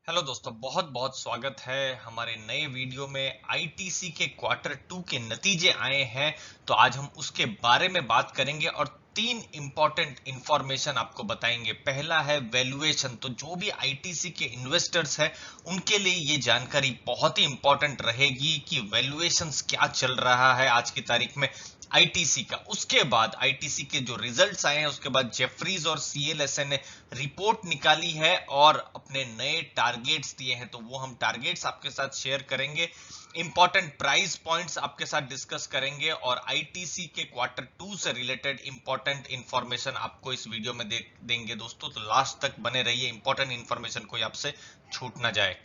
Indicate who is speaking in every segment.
Speaker 1: Hello दोस्तों, बहुत बहुत स्वागत है हमारे नए वीडियो में। आईटीसी के क्वार्टर टू के नतीजे आए हैं, तो आज हम उसके बारे में बात करेंगे और तीन इंपॉर्टेंट इंफॉर्मेशन आपको बताएंगे। पहला है वैल्यूएशन। तो जो भी आईटीसी के इन्वेस्टर्स हैं उनके लिए ये जानकारी बहुत ही इंपॉर्टेंट रहेगी कि वैल्यूएशंस क्या चल रहा है आज की तारीख में आईटीसी का। उसके बाद आईटीसी के जो रिजल्ट्स आए हैं उसके बाद जेफरीज और सीएलएसए ने रिपोर्ट निकाली है और अपने नए टारगेट्स दिए हैं, तो वो हम टारगेट्स आपके साथ शेयर करेंगे। इंपॉर्टेंट प्राइस पॉइंट्स आपके साथ डिस्कस करेंगे और आईटीसी के क्वार्टर टू से रिलेटेड इंपॉर्टेंट इंफॉर्मेशन आपको इस वीडियो में देंगे दोस्तों, तो लास्ट तक बने रहिए। इंपॉर्टेंट इंफॉर्मेशन कोई आपसे छूट ना जाए।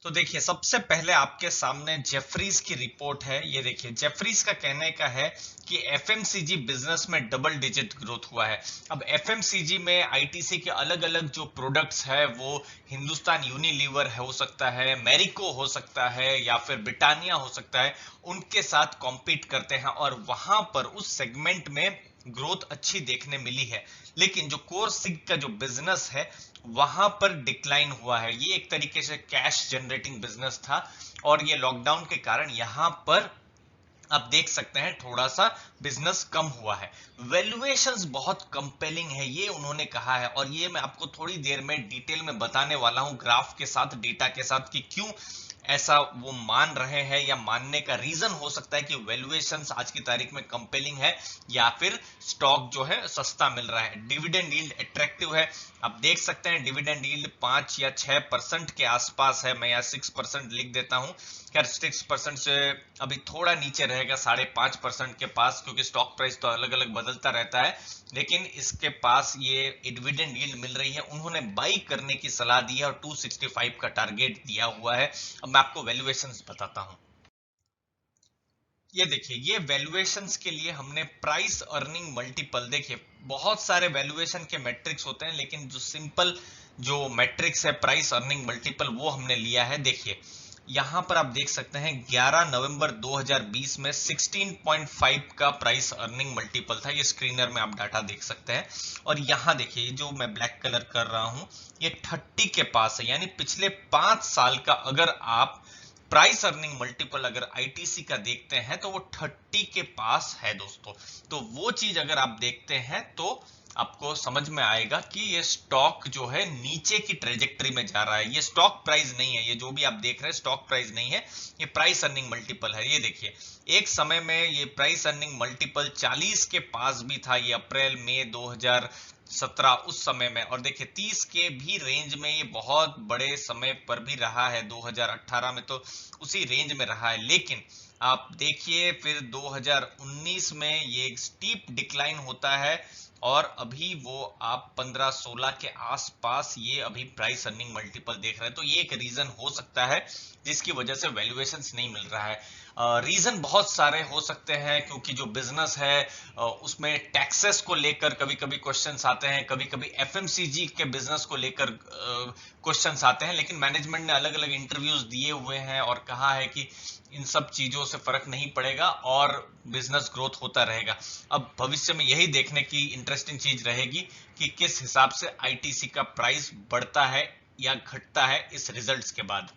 Speaker 1: तो देखिए, सबसे पहले आपके सामने जेफरीज की रिपोर्ट है। ये देखिए, जेफरीज का कहने का है कि एफएमसीजी बिजनेस में डबल डिजिट ग्रोथ हुआ है। अब एफएमसीजी में आईटीसी के अलग अलग जो प्रोडक्ट्स है वो हिंदुस्तान यूनिलीवर हो सकता है, मैरिको हो सकता है या फिर ब्रिटानिया हो सकता है, उनके साथ कॉम्पीट करते हैं और वहां पर उस सेगमेंट में ग्रोथ अच्छी देखने मिली है। लेकिन जो कोर सिग का जो बिजनेस है वहां पर डिक्लाइन हुआ है। ये एक तरीके से कैश जनरेटिंग बिजनेस था और ये लॉकडाउन के कारण यहां पर आप देख सकते हैं थोड़ा सा बिजनेस कम हुआ है। वैल्यूएशंस बहुत कंपेलिंग है, ये उन्होंने कहा है और ये मैं आपको थोड़ी देर में डिटेल में बताने वाला हूं, ग्राफ के साथ, डेटा के साथ, कि क्यों ऐसा वो मान रहे हैं या मानने का रीजन हो सकता है कि वैल्यूएशंस आज की तारीख में कंपेलिंग है या फिर स्टॉक जो है सस्ता मिल रहा है। डिविडेंड यील्ड अट्रैक्टिव है, आप देख सकते हैं डिविडेंड यील्ड 5 या 6% के आसपास है। मैं यहाँ 6% लिख देता हूं, खैर 6% से अभी थोड़ा नीचे रहेगा, 5.5% के पास, क्योंकि स्टॉक प्राइस तो अलग अलग बदलता रहता है, लेकिन इसके पास ये डिविडेंड यील्ड मिल रही है। उन्होंने बाई करने की सलाह दी है और 265 का टारगेट दिया हुआ है। अब मैं आपको वैल्यूएशंस बताता हूं। ये देखिए, ये वैल्यूएशंस के लिए हमने प्राइस अर्निंग मल्टीपल, देखिए बहुत सारे वैल्यूएशन के मैट्रिक्स होते हैं लेकिन जो सिंपल जो मैट्रिक्स है प्राइस अर्निंग मल्टीपल वो हमने लिया है। देखिए यहां पर आप देख सकते हैं 11 नवंबर 2020 में 16.5 का प्राइस अर्निंग मल्टीपल था। ये स्क्रीनर में आप डाटा देख सकते हैं और यहां देखिए जो मैं ब्लैक कलर कर रहा हूं ये 30 के पास है, यानी पिछले 5 साल का अगर आप प्राइस अर्निंग मल्टीपल अगर आईटीसी का देखते हैं तो वो 30 के पास है दोस्तों। तो वो चीज अगर आप देखते हैं तो आपको समझ में आएगा कि ये स्टॉक जो है नीचे की ट्रेजेक्टरी में जा रहा है। ये स्टॉक प्राइस नहीं है, ये जो भी आप देख रहे हैं स्टॉक प्राइस नहीं है, ये प्राइस अर्निंग मल्टीपल है। ये देखिए एक समय में ये प्राइस अर्निंग मल्टीपल 40 के पास भी था, ये अप्रैल मई 2017 उस समय में, और देखिए 30 के भी रेंज में ये बहुत बड़े समय पर भी रहा है। 2018 में तो उसी रेंज में रहा है, लेकिन आप देखिए फिर 2019 में ये स्टीप डिक्लाइन होता है और अभी वो आप 15-16 के आसपास ये अभी प्राइस अर्निंग मल्टीपल देख रहे हैं। तो ये एक रीजन हो सकता है जिसकी वजह से वैल्यूएशंस नहीं मिल रहा है। रीजन बहुत सारे हो सकते हैं, क्योंकि जो बिजनेस है उसमें टैक्सेस को लेकर कभी कभी क्वेश्चंस आते हैं, कभी कभी एफएमसीजी के बिजनेस को लेकर क्वेश्चंस आते हैं, लेकिन मैनेजमेंट ने अलग अलग इंटरव्यूज दिए हुए हैं और कहा है कि इन सब चीजों से फर्क नहीं पड़ेगा और बिजनेस ग्रोथ होता रहेगा। अब भविष्य में यही देखने की इंटरेस्टिंग चीज रहेगी कि किस हिसाब से आईटीसी का प्राइस बढ़ता है या घटता है इस रिजल्ट्स के बाद।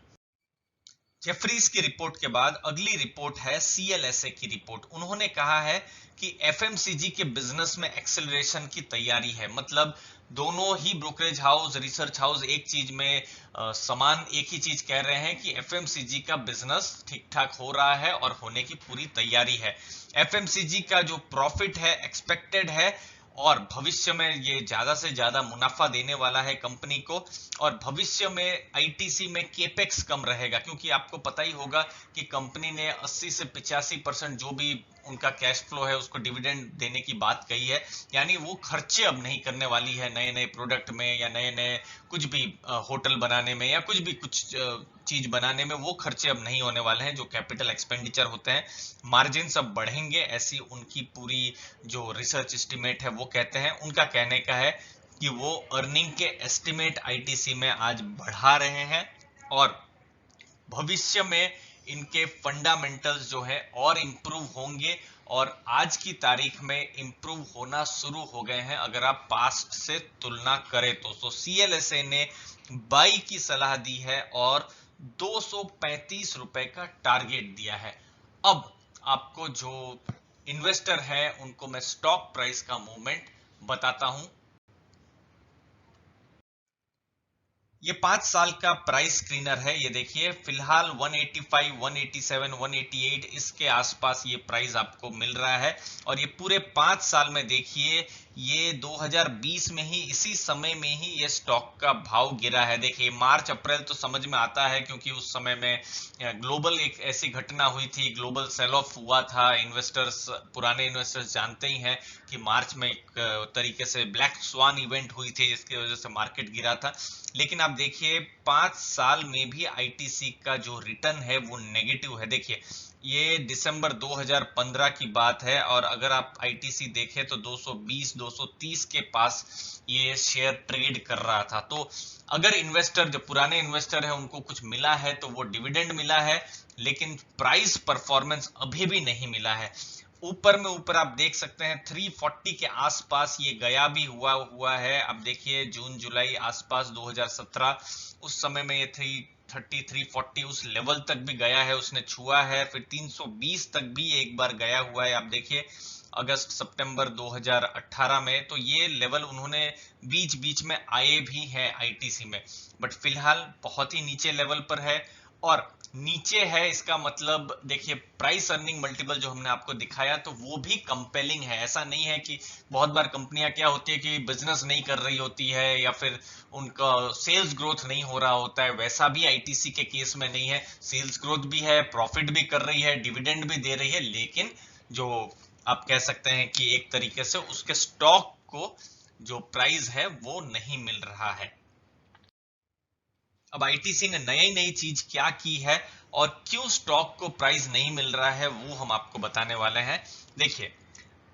Speaker 1: जेफरीज की रिपोर्ट के बाद अगली रिपोर्ट है सीएलएसए की रिपोर्ट। उन्होंने कहा है कि एफएमसीजी के बिजनेस में एक्सेलरेशन की तैयारी है। मतलब दोनों ही ब्रोकरेज हाउस, रिसर्च हाउस एक चीज में समान एक ही चीज कह रहे हैं कि एफएमसीजी का बिजनेस ठीक ठाक हो रहा है और होने की पूरी तैयारी है। एफएमसीजी का जो प्रॉफिट है एक्सपेक्टेड है और भविष्य में ये ज्यादा से ज्यादा मुनाफा देने वाला है कंपनी को। और भविष्य में आईटीसी में केपेक्स कम रहेगा, क्योंकि आपको पता ही होगा कि कंपनी ने 80 से 85% जो भी उनका कैश फ्लो है उसको डिविडेंड देने की बात कही है। यानी वो खर्चे अब नहीं करने वाली है नए नए प्रोडक्ट में या नए नए कुछ भी होटल बनाने में या कुछ भी कुछ चीज बनाने में, वो खर्चे अब नहीं होने वाले हैं जो कैपिटल एक्सपेंडिचर होते हैं। मार्जिन सब बढ़ेंगे, ऐसी उनकी पूरी जो रिसर्च एस्टिमेट है वो कहते हैं। उनका कहने का है कि वो अर्निंग के एस्टिमेट आईटीसी में आज बढ़ा रहे हैं और भविष्य में इनके फंडामेंटल्स जो है और इम्प्रूव होंगे और आज की तारीख में इम्प्रूव होना शुरू हो गए हैं अगर आप पास्ट से तुलना करें तो। सीएलएसए ने बाई की सलाह दी है और 235 रुपए का टारगेट दिया है। अब आपको जो इन्वेस्टर है उनको मैं स्टॉक प्राइस का मूवमेंट बताता हूं। ये 5 साल का प्राइस स्क्रीनर है। ये देखिए फिलहाल 185, 187, 188 इसके आसपास ये प्राइस आपको मिल रहा है। और ये पूरे 5 साल में देखिए ये 2020 में ही इसी समय में ही ये स्टॉक का भाव गिरा है। देखिए मार्च अप्रैल तो समझ में आता है क्योंकि उस समय में ग्लोबल एक ऐसी घटना हुई थी, ग्लोबल सेल ऑफ हुआ था। इन्वेस्टर्स, पुराने इन्वेस्टर्स जानते ही हैं कि मार्च में एक तरीके से ब्लैक स्वान इवेंट हुई थी जिसकी वजह से मार्केट गिरा था। लेकिन आप देखिए 5 साल में भी आईटीसी का जो रिटर्न है वो नेगेटिव है। देखिए ये दिसंबर 2015 की बात है और अगर आप आईटीसी देखें तो 220 230 के पास ये शेयर ट्रेड कर रहा था। तो अगर इन्वेस्टर, जो पुराने इन्वेस्टर है, उनको कुछ मिला है तो वो डिविडेंड मिला है, लेकिन प्राइस परफॉर्मेंस अभी भी नहीं मिला है। ऊपर में ऊपर आप देख सकते हैं 340 के आसपास ये गया भी हुआ है। अब देखिए जून जुलाई आसपास 2017 उस समय में ये 330 340 उस लेवल तक भी गया है, उसने छुआ है। फिर 320 तक भी एक बार गया हुआ है। आप देखिए अगस्त सितंबर 2018 में, तो ये लेवल उन्होंने बीच बीच में आए भी हैं आईटीसी में, बट फिलहाल बहुत ही नीचे लेवल पर है। और नीचे है इसका मतलब देखिए प्राइस अर्निंग मल्टीपल जो हमने आपको दिखाया तो वो भी कंपेलिंग है। ऐसा नहीं है कि बहुत बार कंपनियां क्या होती है कि बिजनेस नहीं कर रही होती है या फिर उनका सेल्स ग्रोथ नहीं हो रहा होता है, वैसा भी आईटीसी के केस में नहीं है। सेल्स ग्रोथ भी है, प्रॉफिट भी कर रही है, डिविडेंड भी दे रही है, लेकिन जो आप कह सकते हैं कि एक तरीके से उसके स्टॉक को जो प्राइस है वो नहीं मिल रहा है। अब आईटीसी ने नई नई चीज क्या की है और क्यों स्टॉक को प्राइस नहीं मिल रहा है वो हम आपको बताने वाले हैं। देखिए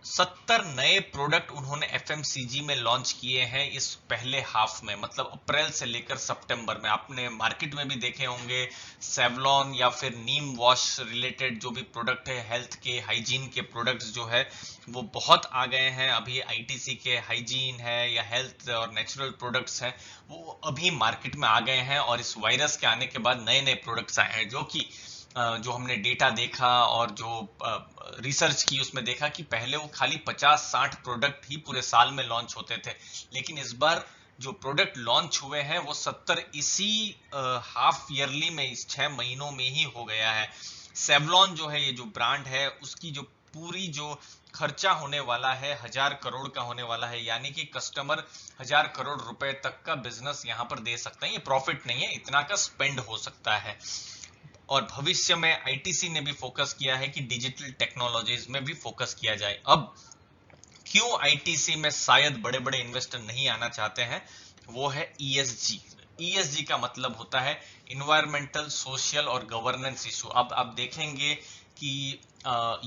Speaker 1: 70 नए प्रोडक्ट उन्होंने एफएमसीजी में लॉन्च किए हैं इस पहले हाफ में, मतलब अप्रैल से लेकर सितंबर में। आपने मार्केट में भी देखे होंगे सेवलॉन या फिर नीम वॉश रिलेटेड जो भी प्रोडक्ट है, हेल्थ के हाइजीन के प्रोडक्ट्स जो है वो बहुत आ गए हैं। अभी आईटीसी के हाइजीन है या हेल्थ और नेचुरल प्रोडक्ट्स हैं वो अभी मार्केट में आ गए हैं। और इस वायरस के आने के बाद नए नए प्रोडक्ट्स आए हैं जो कि जो हमने डेटा देखा और जो रिसर्च की उसमें देखा कि पहले वो खाली 50-60 प्रोडक्ट ही पूरे साल में लॉन्च होते थे, लेकिन इस बार जो प्रोडक्ट लॉन्च हुए हैं वो 70 इसी हाफ ईयरली में, इस 6 महीनों में ही हो गया है। सेवलॉन जो है, ये जो ब्रांड है, उसकी जो पूरी जो खर्चा होने वाला है 1000 करोड़ का होने वाला है, यानी कि कस्टमर 1000 करोड़ रुपए तक का बिजनेस यहाँ पर दे सकते हैं। ये प्रॉफिट नहीं है, इतना का स्पेंड हो सकता है। और भविष्य में आईटीसी ने भी फोकस किया है कि डिजिटल टेक्नोलॉजीज में भी फोकस किया जाए। अब क्यों आईटीसी में शायद बड़े बड़े इन्वेस्टर नहीं आना चाहते हैं, वो है ईएसजी। ईएसजी का मतलब होता है इन्वायरमेंटल, सोशल और गवर्नेंस इशू। अब आप देखेंगे कि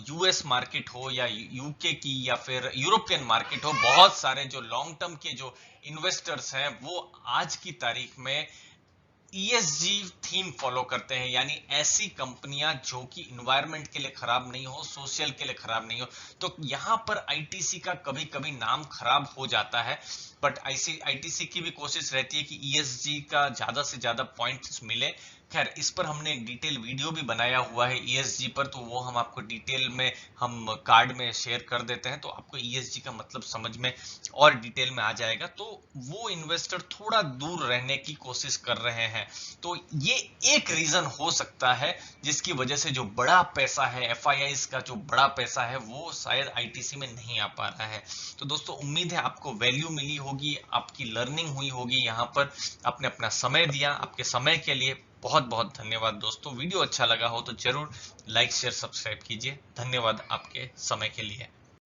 Speaker 1: यूएस मार्केट हो या यूके की या फिर यूरोपियन मार्केट हो, बहुत सारे जो लॉन्ग टर्म के जो इन्वेस्टर्स हैं वो आज की तारीख में ईएसजी थीम फॉलो करते हैं, यानी ऐसी कंपनियां जो कि इन्वायरमेंट के लिए खराब नहीं हो, सोशल के लिए खराब नहीं हो। तो यहां पर आईटीसी का कभी कभी नाम खराब हो जाता है, बट आईटीसी की भी कोशिश रहती है कि ईएसजी का ज्यादा से ज्यादा पॉइंट्स मिले। खैर इस पर हमने एक डिटेल वीडियो भी बनाया हुआ है ईएसजी पर, तो वो हम आपको डिटेल में हम कार्ड में शेयर कर देते हैं, तो आपको ईएसजी का मतलब समझ में और डिटेल में आ जाएगा। तो वो इन्वेस्टर थोड़ा दूर रहने की कोशिश कर रहे हैं। तो ये एक रीजन हो सकता है जिसकी वजह से जो बड़ा पैसा है, एफआईआईज का जो बड़ा पैसा है, वो शायद आईटीसी में नहीं आ पा रहा है। तो दोस्तों उम्मीद है आपको वैल्यू मिली होगी, आपकी लर्निंग हुई होगी। यहाँ पर आपने अपना समय दिया, आपके समय के लिए बहुत बहुत धन्यवाद दोस्तों। वीडियो अच्छा लगा हो तो जरूर लाइक शेयर सब्सक्राइब कीजिए। धन्यवाद आपके समय के लिए।